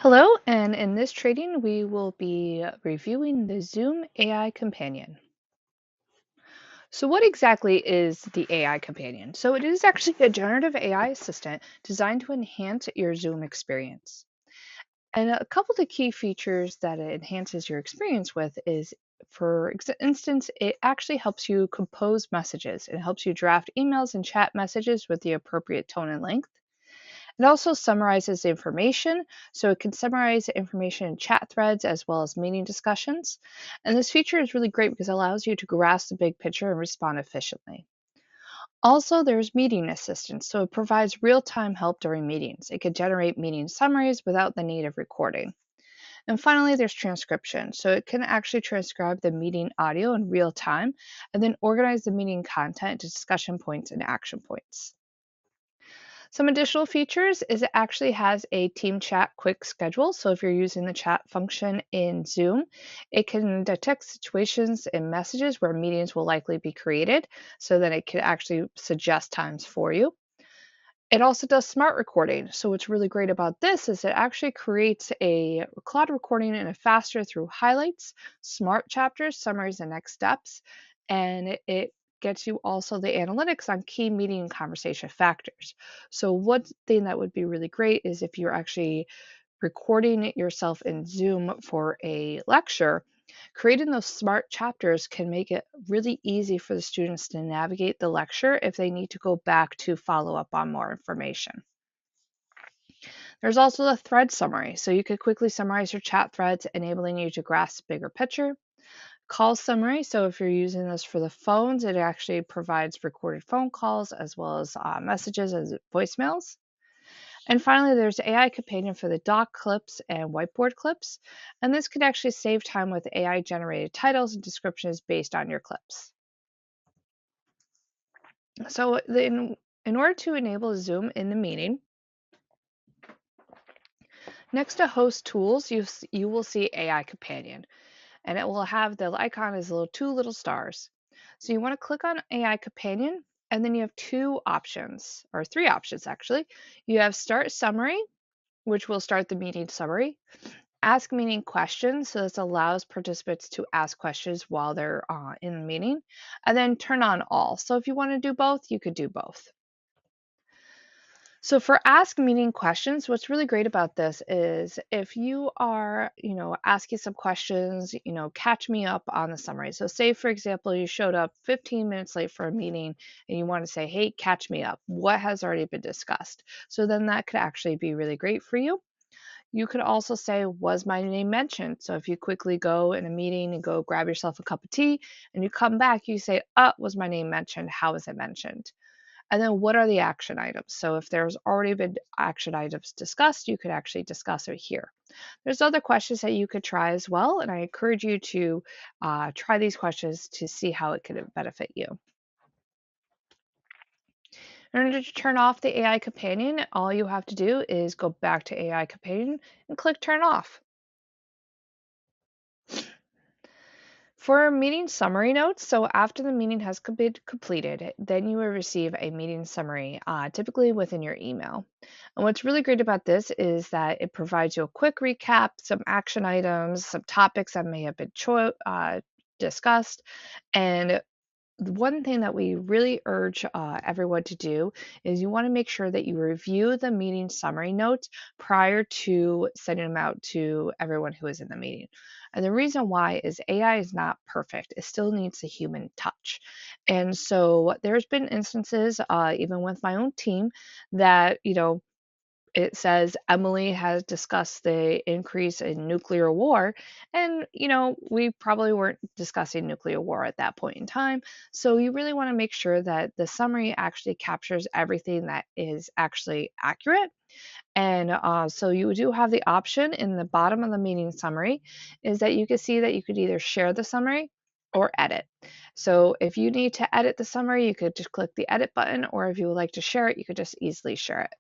Hello, and in this training, we will be reviewing the Zoom AI Companion. So, what exactly is the AI Companion? So, it is actually a generative AI assistant designed to enhance your Zoom experience. And a couple of the key features that it enhances your experience with is, for instance, it actually helps you compose messages. It helps you draft emails and chat messages with the appropriate tone and length. It also summarizes information, so it can summarize information in chat threads as well as meeting discussions. And this feature is really great because it allows you to grasp the big picture and respond efficiently. Also, there's meeting assistance, so it provides real time help during meetings. It can generate meeting summaries without the need of recording. And finally, there's transcription, so it can actually transcribe the meeting audio in real time and then organize the meeting content into discussion points and action points. Some additional features is it actually has a team chat quick schedule. So if you're using the chat function in Zoom, it can detect situations and messages where meetings will likely be created so that it can actually suggest times for you. It also does smart recording. So what's really great about this is it actually creates a cloud recording in a faster through highlights, smart chapters, summaries, and next steps. And it gets you also the analytics on key meeting and conversation factors. So one thing that would be really great is if you're actually recording it yourself in Zoom for a lecture, creating those smart chapters can make it really easy for the students to navigate the lecture if they need to go back to follow up on more information. There's also the thread summary, so you could quickly summarize your chat threads, enabling you to grasp the bigger picture. Call summary, so if you're using this for the phones, it actually provides recorded phone calls as well as messages as voicemails. And finally, there's AI Companion for the doc clips and whiteboard clips. And this could actually save time with AI generated titles and descriptions based on your clips. So, in order to enable Zoom in the meeting, next to host tools, you will see AI Companion. And it will have the icon as two little stars. So you want to click on AI Companion, and then you have two options, or three options actually. You have Start Summary, which will start the meeting summary. Ask meeting questions, so this allows participants to ask questions while they're in the meeting. And then turn on all. So if you want to do both, you could do both. So for ask meeting questions, what's really great about this is if you are, asking some questions, catch me up on the summary. So say, for example, you showed up 15 minutes late for a meeting and you want to say, hey, catch me up. What has already been discussed? So then that could actually be really great for you. You could also say, was my name mentioned? So if you quickly go in a meeting and go grab yourself a cup of tea and you come back, you say, was my name mentioned? How was it mentioned? And then what are the action items? So if there's already been action items discussed, you could actually discuss it here. There's other questions that you could try as well, and I encourage you to try these questions to see how it could benefit you. In order to turn off the AI Companion, all you have to do is go back to AI Companion and click Turn Off. For meeting summary notes, so after the meeting has been completed, then you will receive a meeting summary, typically within your email. And what's really great about this is that it provides you a quick recap, some action items, some topics that may have been discussed, and the one thing that we really urge everyone to do is you want to make sure that you review the meeting summary notes prior to sending them out to everyone who is in the meeting. And the reason why is AI is not perfect. It still needs a human touch. And so there's been instances, even with my own team, that, it says Emily has discussed the increase in nuclear war. And, we probably weren't discussing nuclear war at that point in time. So you really want to make sure that the summary actually captures everything that is actually accurate. And so you do have the option in the bottom of the meeting summary is that you can see that you could either share the summary or edit. So if you need to edit the summary, you could just click the edit button, or if you would like to share it, you could just easily share it.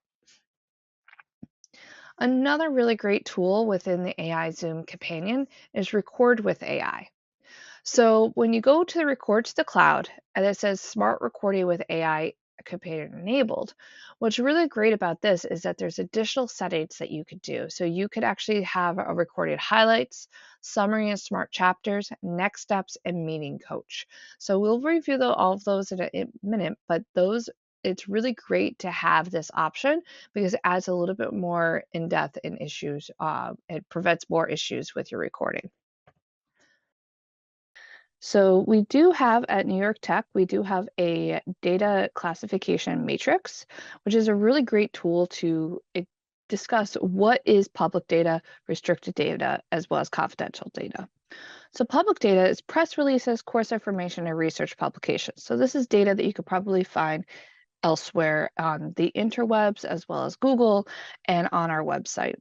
Another really great tool within the AI Zoom Companion is Record with AI. So when you go to the Record to the Cloud and it says Smart Recording with AI, Companion enabled. What's really great about this is that there's additional settings that you could do. So you could actually have a recorded highlights, summary and smart chapters, next steps, and meeting coach. So we'll review all of those in a minute, but those it's really great to have this option because it adds a little bit more in depth in issues. It prevents more issues with your recording. So we do have at New York Tech, we do have a data classification matrix, which is a really great tool to discuss what is public data, restricted data, as well as confidential data. So public data is press releases, course information, and research publications. So this is data that you could probably find elsewhere on the interwebs as well as Google and on our website.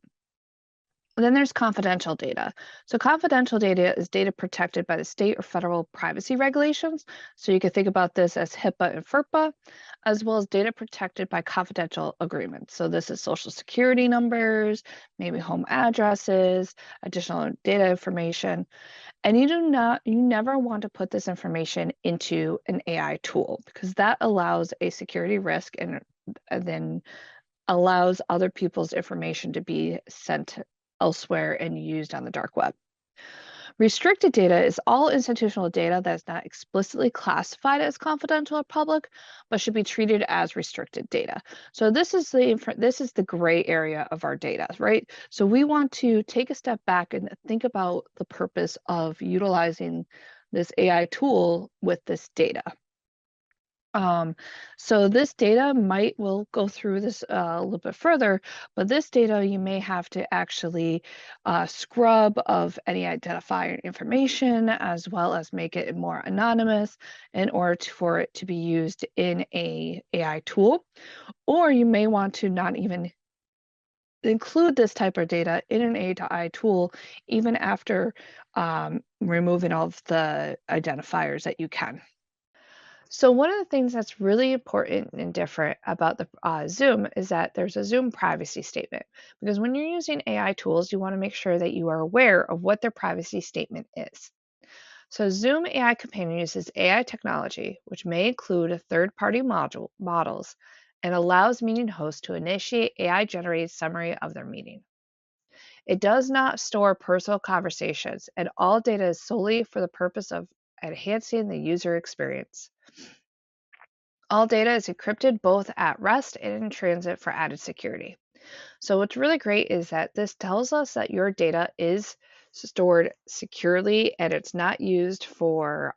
Then there's confidential data. So confidential data is data protected by the state or federal privacy regulations. So you can think about this as HIPAA and FERPA, as well as data protected by confidential agreements. So this is social security numbers, maybe home addresses, additional data information. And you never want to put this information into an AI tool because that allows a security risk and then allows other people's information to be sent elsewhere and used on the dark web. Restricted data is all institutional data that is not explicitly classified as confidential or public, but should be treated as restricted data. So this is the gray area of our data, right? So we want to take a step back and think about the purpose of utilizing this AI tool with this data. So this data we'll go through this a little bit further, but this data you may have to actually scrub of any identifier information as well as make it more anonymous in order for it to be used in a AI tool. Or you may want to not even include this type of data in an AI tool even after removing all of the identifiers that you can. So one of the things that's really important and different about the Zoom is that there's a Zoom privacy statement. Because when you're using AI tools, you want to make sure that you are aware of what their privacy statement is. So Zoom AI Companion uses AI technology, which may include third-party models, and allows meeting hosts to initiate AI-generated summary of their meeting. It does not store personal conversations, and all data is solely for the purpose of enhancing the user experience. All data is encrypted both at rest and in transit for added security. So what's really great is that this tells us that your data is stored securely and it's not used for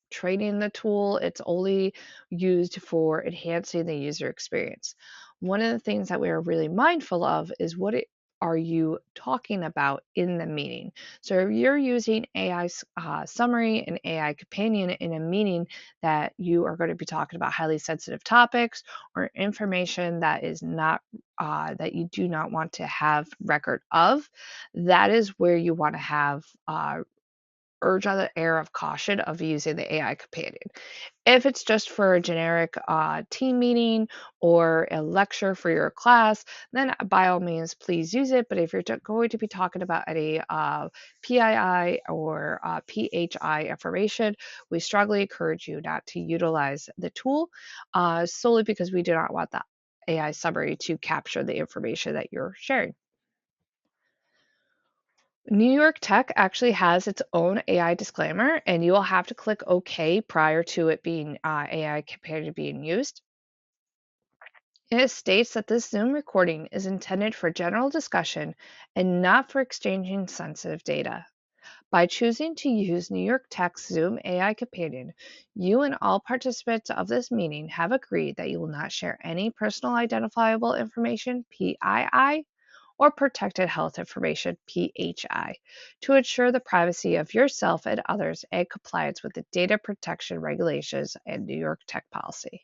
training the tool. It's only used for enhancing the user experience. One of the things that we are really mindful of is are you talking about in the meeting? So if you're using AI summary and AI companion in a meeting that you are going to be talking about highly sensitive topics or information that is not that you do not want to have record of, that is where you want to have urge on the air of caution of using the AI companion. If it's just for a generic team meeting or a lecture for your class, then by all means, please use it. But if you're going to be talking about any PII or PHI information, we strongly encourage you not to utilize the tool solely because we do not want the AI summary to capture the information that you're sharing. New York Tech actually has its own AI disclaimer, and you will have to click OK prior to it being AI companion being used. It states that this Zoom recording is intended for general discussion and not for exchanging sensitive data. By choosing to use New York Tech's Zoom AI Companion, you and all participants of this meeting have agreed that you will not share any personal identifiable information, PII, or protected health information, PHI, to ensure the privacy of yourself and others and compliance with the data protection regulations and New York Tech policy.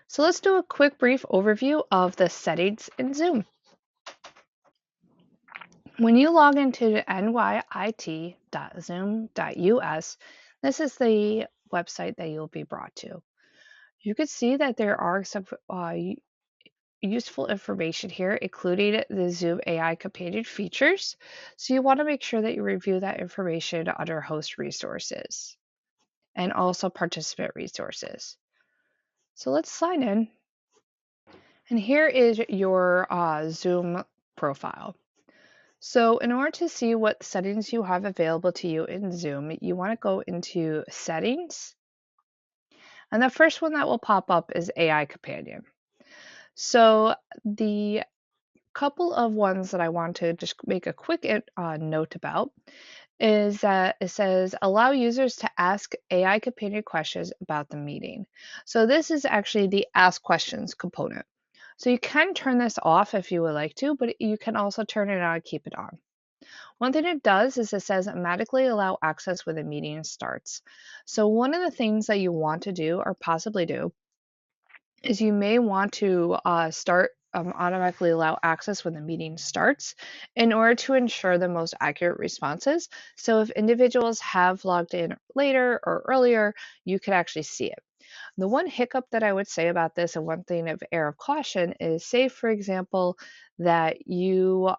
So let's do a quick brief overview of the settings in Zoom. When you log into nyit.zoom.us, this is the website that you'll be brought to. You can see that there are some useful information here, including the Zoom AI Companion features. So you want to make sure that you review that information under host resources. and also participant resources. So let's sign in. And here is your Zoom profile. So in order to see what settings you have available to you in Zoom, you want to go into Settings. And the first one that will pop up is AI Companion. So the couple of ones that I want to just make a quick note about is that it says allow users to ask AI companion questions about the meeting. So this is actually the ask questions component. So you can turn this off if you would like to, but you can also turn it on and keep it on. One thing it does is it says automatically allow access when the meeting starts. So one of the things that you want to do or possibly do is you may want to start automatically allow access when the meeting starts in order to ensure the most accurate responses. So if individuals have logged in later or earlier, you could actually see it. The one hiccup that I would say about this, and one thing of air of caution, is say, for example, that you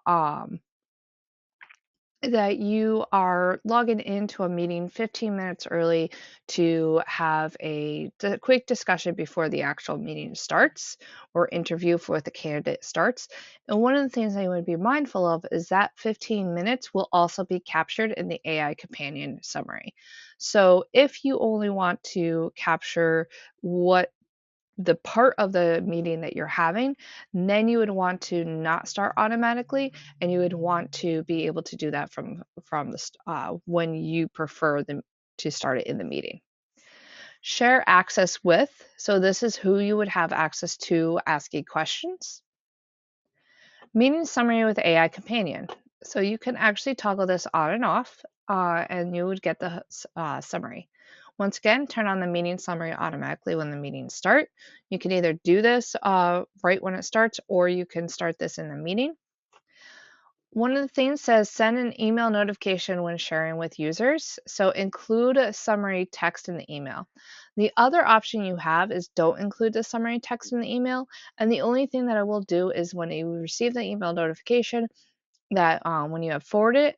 are logging into a meeting 15 minutes early to have a quick discussion before the actual meeting starts or interview for the candidate starts. And one of the things I would be mindful of is that 15 minutes will also be captured in the AI companion summary. So if you only want to capture what the part of the meeting that you're having, then you would want to not start automatically, and you would want to be able to do that from when you prefer them to start it in the meeting. Share access with, so this is who you would have access to asking questions. Meeting summary with AI companion. So you can actually toggle this on and off, and you would get the summary. Once again, turn on the meeting summary automatically when the meetings start. You can either do this right when it starts, or you can start this in the meeting. One of the things says send an email notification when sharing with users. So include a summary text in the email. The other option you have is don't include the summary text in the email. And the only thing that I will do is when you receive the email notification that when you have forwarded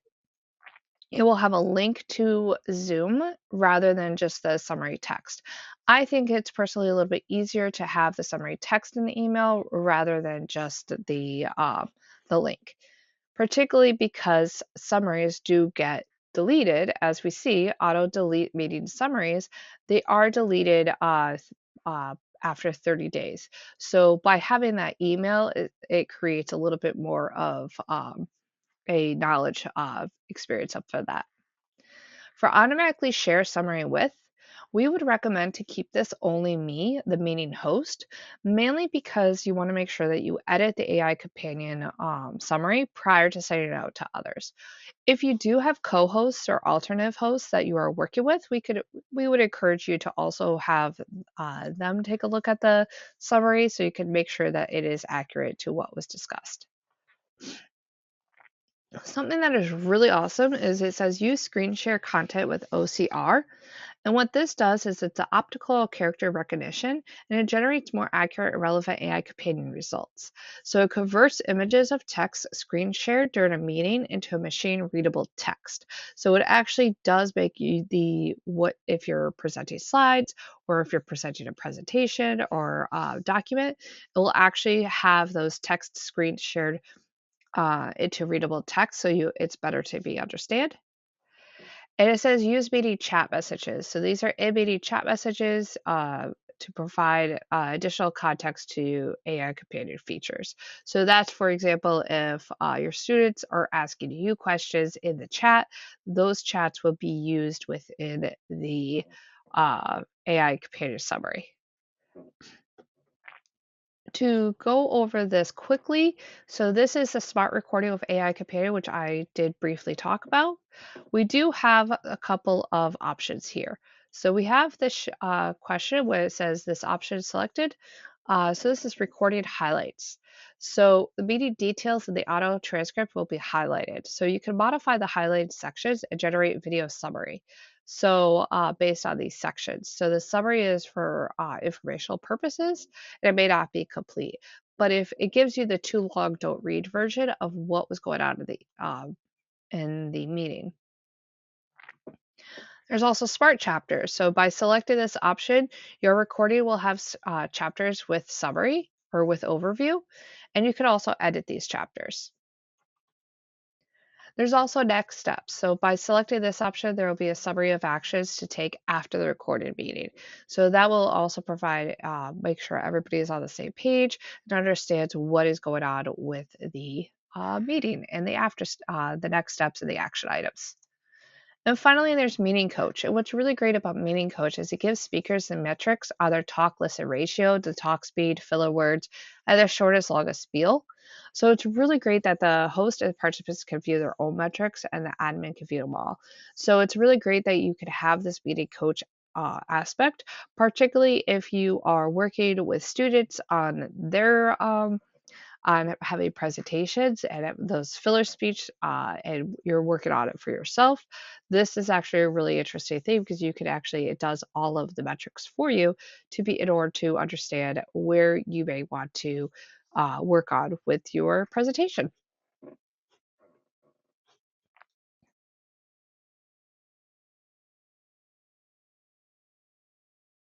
it will have a link to Zoom rather than just the summary text. I think it's personally a little bit easier to have the summary text in the email rather than just the link, particularly because summaries do get deleted. As we see, auto delete meeting summaries, they are deleted after 30 days. So by having that email, it creates a little bit more of a knowledge experience up for that. For automatically share summary with, we would recommend to keep this only me, the meeting host, mainly because you want to make sure that you edit the AI companion summary prior to sending it out to others. If you do have co-hosts or alternative hosts that you are working with, we would encourage you to also have them take a look at the summary so you can make sure that it is accurate to what was discussed. Something that is really awesome is it says use screen share content with OCR. And what this does is it's an optical character recognition and it generates more accurate and relevant AI companion results. So it converts images of text screen shared during a meeting into a machine readable text. So it actually does make you what if you're presenting slides or if you're presenting a presentation or a document, it will actually have those text screen shared into readable text, so it's better to be understand. And it says use meeting chat messages. So these are in-meeting chat messages to provide additional context to AI companion features. So that's, for example, if your students are asking you questions in the chat, those chats will be used within the AI companion summary. To go over this quickly, so this is a smart recording with AI Companion, which I did briefly talk about. We do have a couple of options here. So we have this question where it says this option is selected. So this is recording highlights. So the meeting details in the auto transcript will be highlighted. So you can modify the highlighted sections and generate video summary. So based on these sections. So the summary is for informational purposes and it may not be complete. But if it gives you the too long don't read version of what was going on in the meeting. There's also smart chapters. So by selecting this option, your recording will have chapters with summary or with overview, and you can also edit these chapters. There's also next steps. So by selecting this option, there will be a summary of actions to take after the recorded meeting. So that will also provide, make sure everybody is on the same page and understands what is going on with the meeting and the next steps and the action items. And finally, there's Meeting Coach. And what's really great about Meeting Coach is it gives speakers the metrics on their talk listen ratio, the talk speed, filler words, and their shortest, longest spiel. So it's really great that the host and participants can view their own metrics and the admin can view them all. So it's really great that you could have this Meeting Coach aspect, particularly if you are working with students on having presentations and those filler speech, and you're working on it for yourself. This is actually a really interesting thing because you can actually, it does all of the metrics for you to be in order to understand where you may want to work on with your presentation.